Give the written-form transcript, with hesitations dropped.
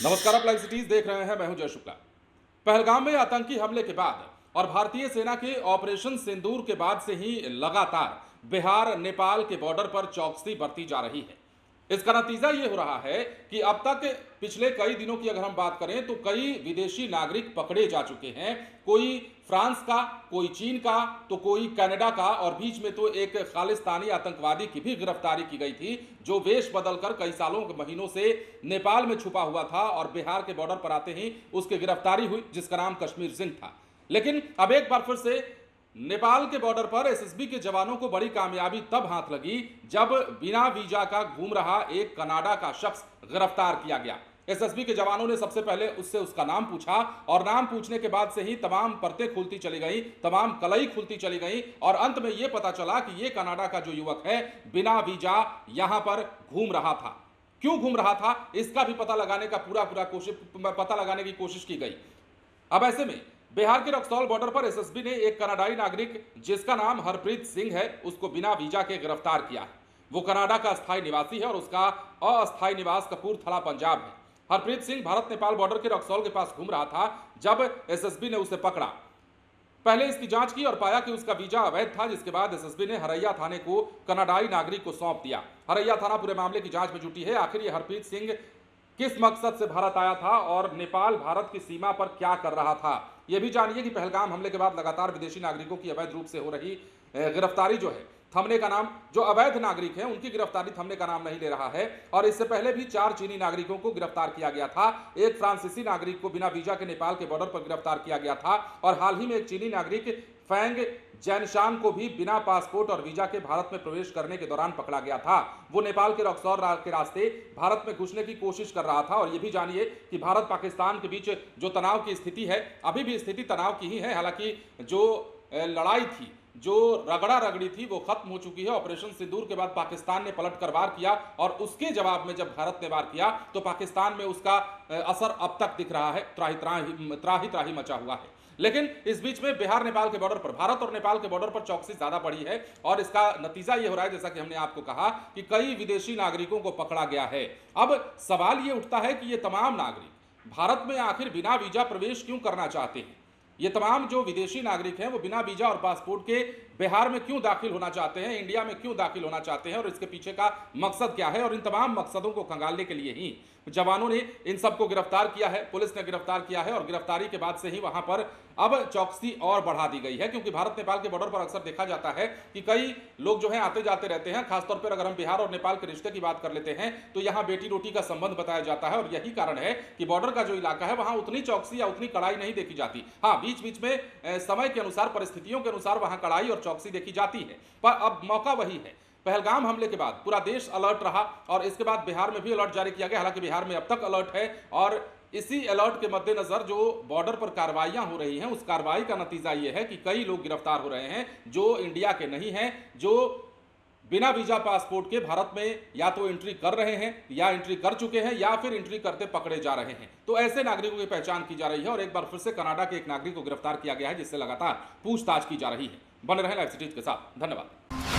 नमस्कार, आप live cities देख रहे हैं। मैं हूं जय शुक्ला। पहलगाम में आतंकी हमले के बाद और भारतीय सेना के ऑपरेशन सिंदूर के बाद से ही लगातार बिहार नेपाल के बॉर्डर पर चौकसी बरती जा रही है। इसका नतीजा ये हो रहा है कि अब तक पिछले कई दिनों की अगर हम बात करें तो कई विदेशी नागरिक पकड़े जा चुके हैं। कोई फ्रांस का, कोई चीन का, तो कोई कनाडा का, और बीच में तो एक खालिस्तानी आतंकवादी की भी गिरफ्तारी की गई थी जो वेश बदलकर कई सालों के महीनों से नेपाल में छुपा हुआ था और बिहार के बॉर्डर पर आते ही उसकी गिरफ्तारी हुई, जिसका नाम कश्मीर सिंह था। लेकिन अब एक बार फिर से नेपाल के बॉर्डर पर एसएसबी के जवानों को बड़ी कामयाबी तब हाथ लगी जब बिना वीजा का घूम रहा एक कनाडा का शख्स गिरफ्तार किया गया। एसएसबी के जवानों ने सबसे पहले उससे उसका नाम पूछा और नाम पूछने के बाद से ही तमाम परतें खुलती चली गई, तमाम कलई खुलती चली गई और अंत में यह पता चला कि यह कनाडा का जो युवक है बिना वीजा यहां पर घूम रहा था। क्यों घूम रहा था इसका भी पता लगाने का पता लगाने की कोशिश की गई। अब ऐसे में बिहार के रक्सौल बॉर्डर पर एसएसबी ने एक कनाडाई नागरिक जिसका नाम हरप्रीत सिंह है उसको बिना वीजा के गिरफ्तार किया है। वो कनाडा का अस्थायी निवासी है और उसका अस्थायी निवास कपूरथला पंजाब है। हरप्रीत सिंह भारत नेपाल बॉर्डर के रक्सौल के पास घूम रहा था जब एसएसबी ने उसे पकड़ा। पहले इसकी जांच की और पाया कि उसका वीजा अवैध था, जिसके बाद एसएसबी ने हरैया थाने को कनाडाई नागरिक को सौंप दिया। हरैया थाना पूरे मामले की जांच में जुटी है। आखिर ये हरप्रीत सिंह किस मकसद से भारत आया था और नेपाल भारत की सीमा पर क्या कर रहा था, यह भी जानिए कि पहलगाम हमले के बाद लगातार विदेशी नागरिकों की अवैध रूप से हो रही गिरफ्तारी जो है थमने का नाम, जो अवैध नागरिक हैं उनकी गिरफ्तारी थमने का नाम नहीं ले रहा है। और इससे पहले भी 4 चीनी नागरिकों को गिरफ्तार किया गया था। एक फ्रांसीसी नागरिक को बिना वीजा के नेपाल के बॉर्डर पर गिरफ्तार किया गया था और हाल ही में एक चीनी नागरिक फैंग जैनशान को भी बिना पासपोर्ट और वीजा के भारत में प्रवेश करने के दौरान पकड़ा गया था। वो नेपाल के रक्सौल के रास्ते भारत में घुसने की कोशिश कर रहा था। और यह भी जानिए कि भारत पाकिस्तान के बीच जो तनाव की स्थिति है, अभी भी स्थिति तनाव की ही है। हालांकि जो लड़ाई थी, जो रगड़ा रगड़ी थी, वो खत्म हो चुकी है। ऑपरेशन सिंदूर के बाद पाकिस्तान ने पलटकर वार किया और उसके जवाब में जब भारत ने वार किया तो पाकिस्तान में उसका असर अब तक दिख रहा है। त्राही त्राही मचा हुआ है। लेकिन इस बीच में बिहार नेपाल के बॉर्डर पर, भारत और नेपाल के बॉर्डर पर चौकसी ज्यादा बढ़ी है और इसका नतीजा यह हो रहा है, जैसा कि हमने आपको कहा, कि कई विदेशी नागरिकों को पकड़ा गया है। अब सवाल यह उठता है कि ये तमाम नागरिक भारत में आखिर बिना वीजा प्रवेश क्यों करना चाहते हैं। ये तमाम जो विदेशी नागरिक हैं वो बिना वीजा और पासपोर्ट के बिहार में क्यों दाखिल होना चाहते हैं, इंडिया में क्यों दाखिल होना चाहते हैं और इसके पीछे का मकसद क्या है। और इन तमाम मकसदों को खंगालने के लिए ही जवानों ने इन सबको गिरफ्तार किया है, पुलिस ने गिरफ्तार किया है और गिरफ्तारी के बाद से ही वहां पर अब चौकसी और बढ़ा दी गई है। क्योंकि भारत नेपाल के बॉर्डर पर अक्सर देखा जाता है कि कई लोग जो है आते जाते रहते हैं। खासतौर पर अगर हम बिहार और नेपाल के रिश्ते की बात कर लेते हैं तो यहाँ बेटी रोटी का संबंध बताया जाता है और यही कारण है कि बॉर्डर का जो इलाका है वहां उतनी चौकसी या उतनी कड़ाई नहीं देखी जाती। हाँ, बीच बीच में समय के अनुसार, परिस्थितियों के अनुसार वहां कड़ाई और चौकसी देखी जाती है। पर अब मौका वही है। पहलगाम हमले के बाद पूरा देश अलर्ट रहा और इसके बाद बिहार में भी अलर्ट जारी किया गया। हालांकि बिहार में अब तक अलर्ट है और इसी अलर्ट के मद्देनजर जो बॉर्डर पर कार्रवाइयां हो रही हैं उस कार्रवाई का नतीजा यह है कि कई लोग गिरफ्तार हो रहे हैं जो इंडिया के नहीं हैं, जो बिना वीजा पासपोर्ट के भारत में या तो एंट्री कर रहे हैं या एंट्री कर चुके हैं या फिर एंट्री करते पकड़े जा रहे हैं। तो ऐसे नागरिकों की पहचान की जा रही है और एक बार फिर से कनाडा के एक नागरिक को गिरफ्तार किया गया है जिससे लगातार पूछताछ की जा रही है। बने रहें लाइव सिटीज के साथ। धन्यवाद।